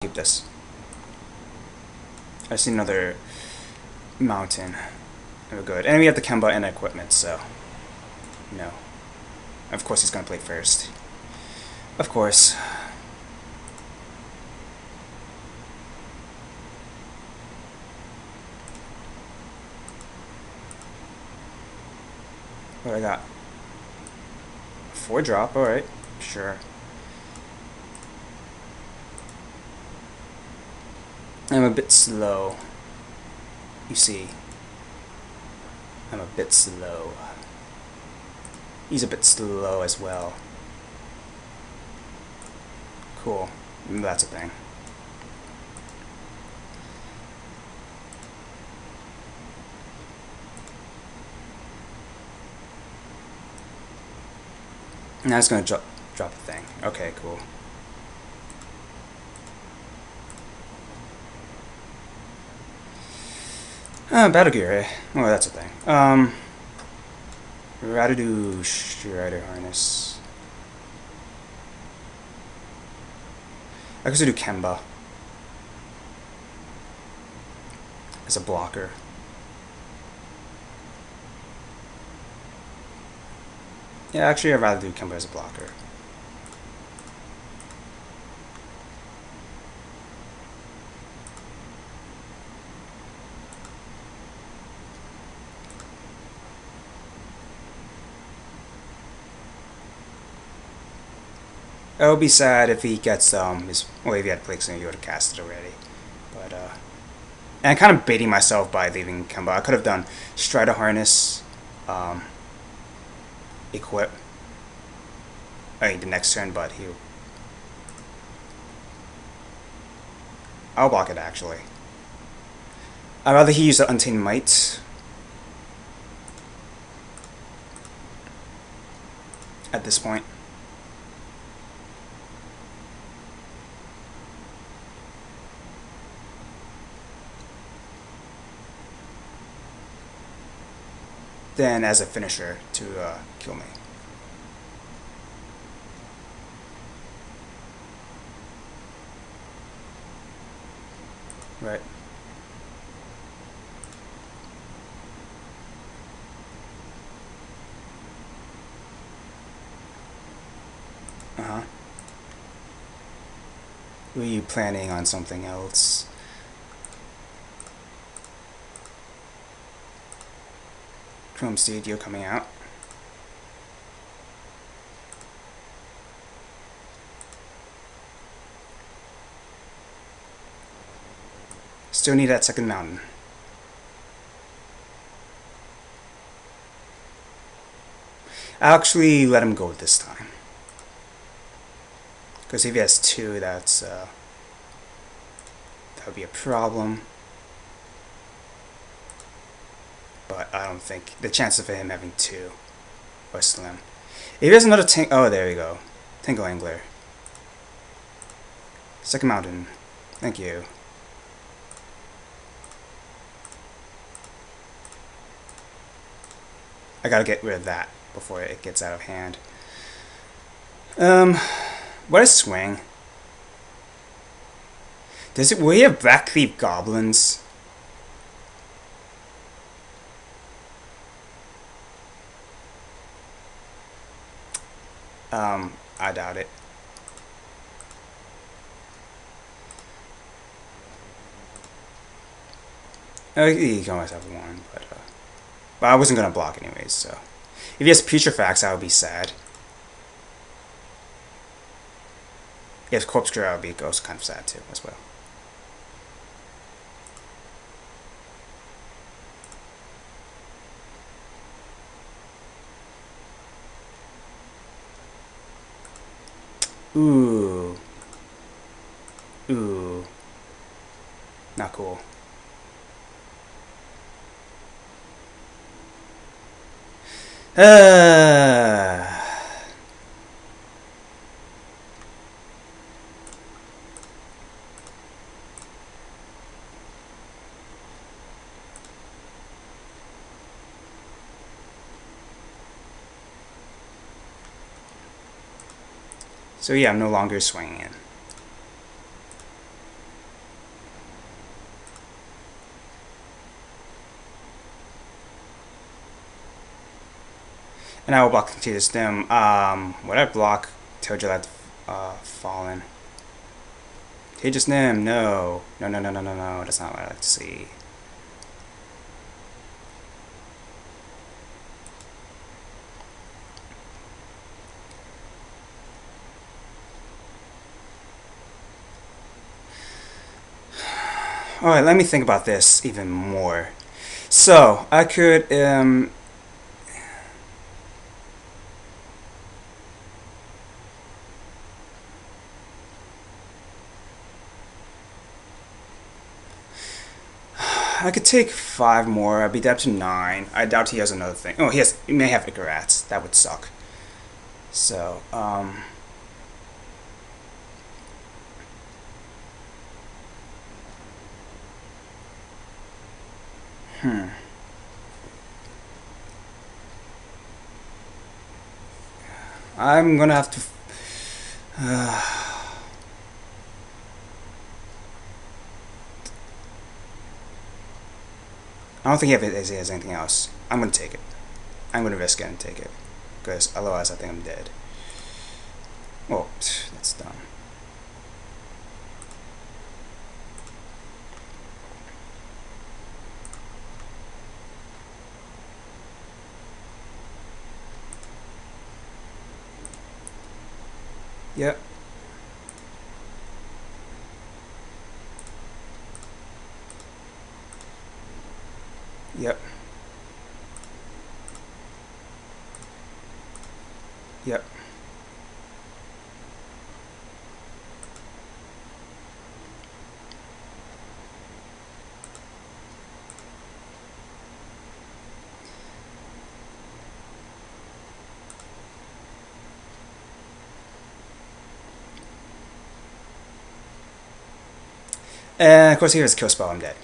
keep this. I see another mountain. We're good. And we have the Kemba and equipment, so no. Of course he's gonna play first. Of course. What do I got? 4 drop, alright. Sure. I'm a bit slow. You see. I'm a bit slow. He's a bit slow as well. Cool. That's a thing. Now it's gonna drop the thing. Okay, cool. Battle gear, eh? Oh, that's a thing. Rather do Strider Harness. I could do Kemba as a blocker. Yeah, actually, I'd rather do Kemba as a blocker. It would be sad if he gets his. Well, if he had Plague Sling, he would have cast it already. But and I'm kind of baiting myself by leaving Kemba. I could have done Strider Harness, equip. I mean, the next turn, but he. I'll block it actually. I'd rather he use the Untamed Might at this point. Then as a finisher to kill me. Right. Uh-huh. Were you planning on something else? Chrome Studio coming out. Still need that second mountain. I'll actually let him go this time. Because if he has 2, that would be a problem. But I don't think the chances of him having 2 are slim. If he has another tank, oh, there we go. Tingle Angler. Second mountain. Thank you. I gotta get rid of that before it gets out of hand. What is swing? Does it? Will he have Blackleaf Goblins? I doubt it. He can always have 1, but I wasn't gonna block anyways. So if he has Putrefax, I would be sad. If he has Corpse Cure, I would be also kind of sad too as well. Ooh. Ooh. Not cool. So yeah, I'm no longer swinging in. And I will block Contagious Stem. Would I block Toad Fallen? Contagious Stem, no. No, no, no, no, no, no. That's not what I like to see. Alright, let me think about this even more. So, I could, I could take 5 more. I'd be down to 9. I doubt he has another thing. Oh, he may have Icarats. That would suck. So, I'm gonna have to. I don't think he has anything else. I'm gonna take it. I'm gonna risk it and take it, because otherwise I think I'm dead. Oh, that's dumb. Yep. Yep. Yep. And of course, he has a kill spell. I'm dead.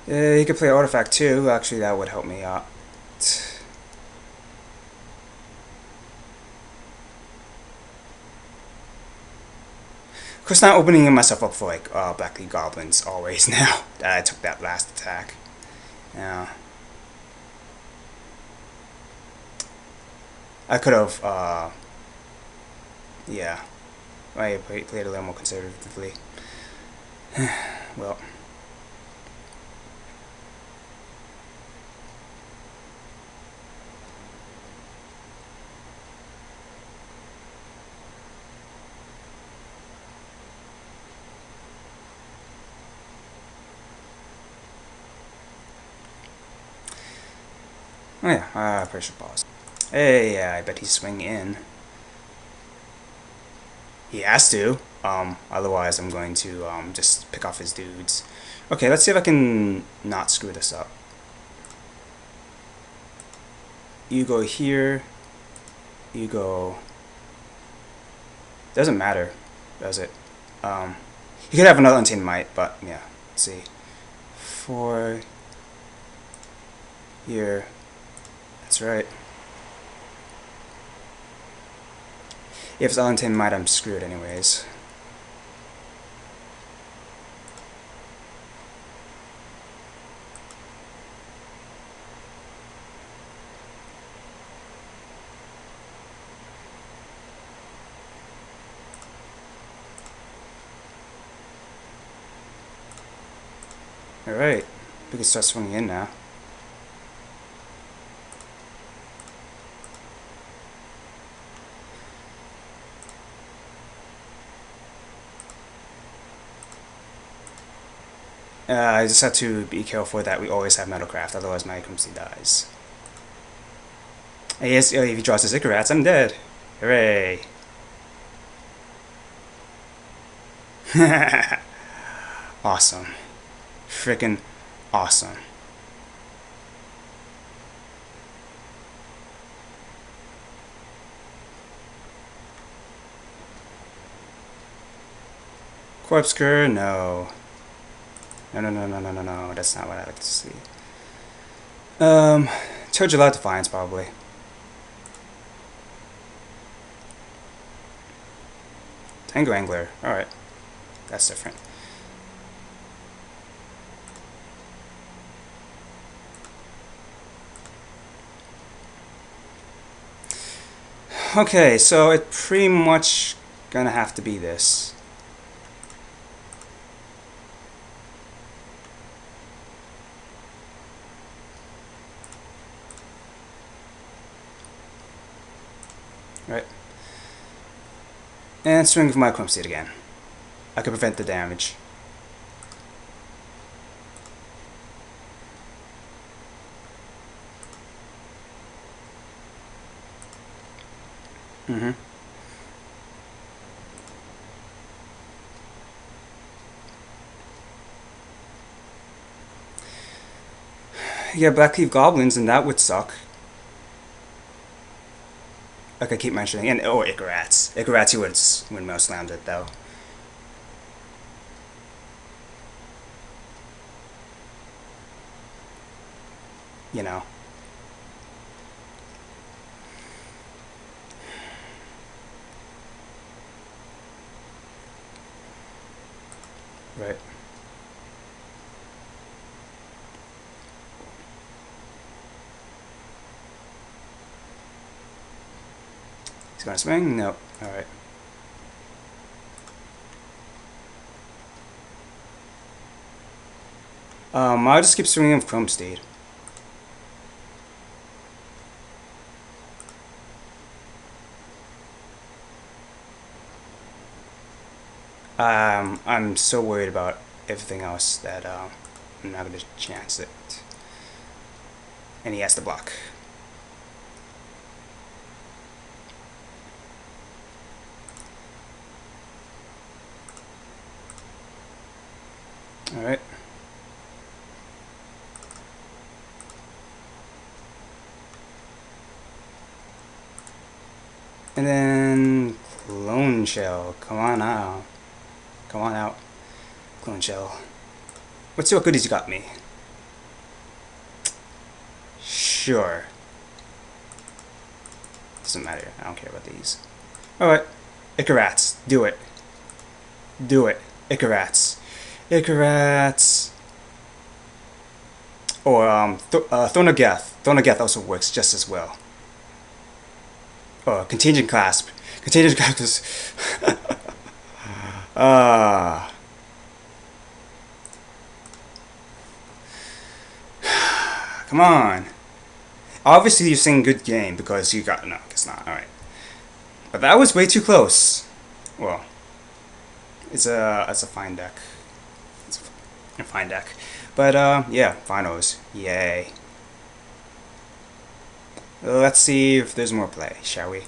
He could play Artifact too. Actually, that would help me out. Of course, not opening myself up for like Black League Goblins always now that I took that last attack. Yeah. I could have, yeah. I played a little more conservatively. Well. Oh yeah, pressure pause. Hey, yeah, I bet he's swinging in. He has to. Otherwise I'm going to just pick off his dudes. Okay, let's see if I can not screw this up. You go here. You go. Doesn't matter, does it? You could have another Untamed Might, but yeah. Let's see. 4 here. That's right. If it's Untamed Might, I'm screwed anyways. Alright, we can start swinging in now. I just have to be careful that we always have Metalcraft, otherwise my accuracy dies. And yes, if he draws his Icarats, I'm dead. Hooray! Awesome. Frickin' awesome. Corpse Cur? No. No, no, no, no, no, no, no. That's not what I like to see. Cho'Gath Defiance, probably. Tango Angler. Alright. That's different. Okay, so it's pretty much gonna have to be this. Right. And swing with my Chrome Seed again. I can prevent the damage. Mm-hmm. Yeah, Blackleaf Goblins, and that would suck. Like I keep mentioning, and or Icarats. Icarats, you would windmill slammed it though. You know. Right. He's gonna swing? Nope. Alright. I'll just keep swinging with Chrome Steed. I'm so worried about everything else that I'm not going to chance it. And he has to block. Alright. And then Clone Shell. Come on out. Come on out. Clone Shell. Let's see what goodies you got me. Sure. Doesn't matter. I don't care about these. Alright. Icarats. Do it. Do it. Icarats. Icarats. Or, Thornogeth. Thornogeth also works just as well. Contingent Clasp. Contingent Clasp is... Come on. Obviously you're saying good game because you got... No, it's not. Alright. But that was way too close. Well, it's a fine deck. It's a fine deck. But, yeah, finals. Yay. Let's see if there's more play, shall we?